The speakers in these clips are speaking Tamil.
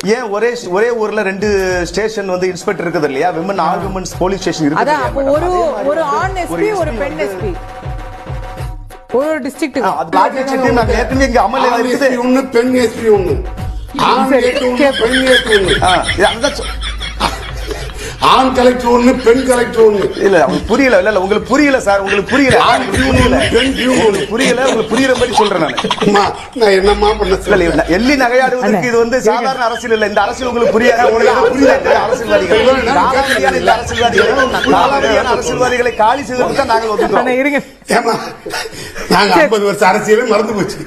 ஏன் ஒரே ஊர்ல ரெண்டு ஸ்டேஷன் வந்து இன்ஸ்பெக்டர் இருக்குது இல்லையா? Women all women's police station இருக்குது. அதான் அப்ப ஒரு ஆண் எஸ்பி ஒரு பெண் எஸ்பி ஒரு டிஸ்ட்ரிக்ட் நாங்க ஏற்கனவே இங்க அமல்ல இருக்குது. ஒண்ணு பெண் எஸ்பி ஒண்ணு ஆண் பெண் ஒண்ணு ஆண் கலெக்டர் ஒண்ணு பெண் கலெக்டர் ஒண்ணு. இல்ல உங்களுக்கு புரியல. இல்ல உங்களுக்கு புரியல சார். உங்களுக்கு புரியல. புரியல. உங்களுக்கு புரியுற மாதிரி சொல்றேன் நான் என்னமா பண்ண எள்ளி நகையாடுவதற்கு இது வந்து சாதாரண அரசியல் இல்ல. இந்த அரசியல் உங்களுக்கு புரியாது. அரசியல்வாதிகளை காலி செய்வதற்கு தான் நாங்கள் ஒதுக்குறோம். நாங்க 50 வருஷம் அரசியலே மறந்து போச்சு.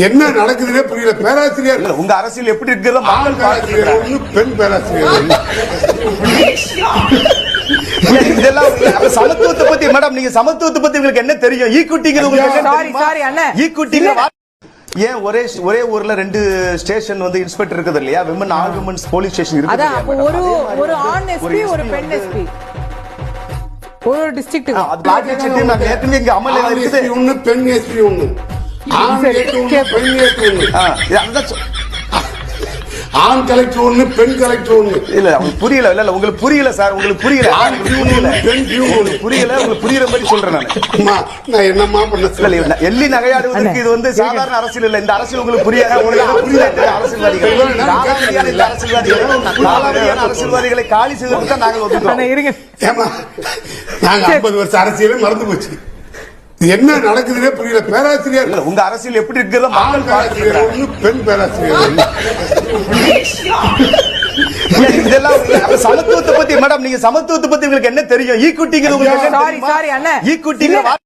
என்ன நடக்குதுன்னே புரியல. பேராசிரியர் உங்க அரசியல் எப்படி இருக்கிறத ஆண் பேராசிரியர் ஒண்ணு பெண் பேராசிரியர் இதெல்லாம் சமத்துவத்தை பத்தி மேடம், நீங்க சமத்துவத்தை பத்தி உங்களுக்கு என்ன தெரியும்? ஈக்குவிட்டிங்கிறது ஏன் ஒரே ஊர்ல ரெண்டு ஸ்டேஷன் வந்து இன்ஸ்பெக்டர் இருக்குது இல்லையா? Women all women's police station இருக்குது. அதான் அப்ப ஒரு ஆண் எஸ்பி ஒரு பெண் எஸ்பி ஒரு டிஸ்ட்ரிக்ட் நாங்க ஏற்கனவே இங்க அமல்ல இருக்குது. ஒண்ணு பெண் எஸ்பி ஒண்ணு ஆண் கலெக்டர் ஒண்ணு பெண் கலெக்டர் ஒண்ணு. இல்ல உங்களுக்கு புரியல. இல்ல உங்களுக்கு புரியல சார். உங்களுக்கு புரியல. புரியல. உங்களுக்கு புரியுற மாதிரி சொல்றேன் நான் என்னமா பண்ண எள்ளி நகையாடுவதற்கு இது வந்து சாதாரண அரசியல் இல்ல. இந்த அரசியல் உங்களுக்கு புரியாது. அரசியல்வாதிகளை காலி செய்வதற்கு தான் நாங்கள் ஒதுக்குறோம். நாங்க 50 வருஷம் அரசியலே மறந்து போச்சு. என்ன நடக்குதுன்னே புரியல. பேராசிரியர் உங்க அரசியல் எப்படி இருக்கிறத ஆண் பேராசிரியர் ஒண்ணு பெண் பேராசிரியர் இதெல்லாம் சமத்துவத்தை பத்தி மேடம், நீங்க சமத்துவத்தை பத்தி உங்களுக்கு என்ன தெரியும்? ஈக்குவிட்டிங்கிறது உங்களுக்கு சாரி அண்ணா ஈக்குவிட்டிங்க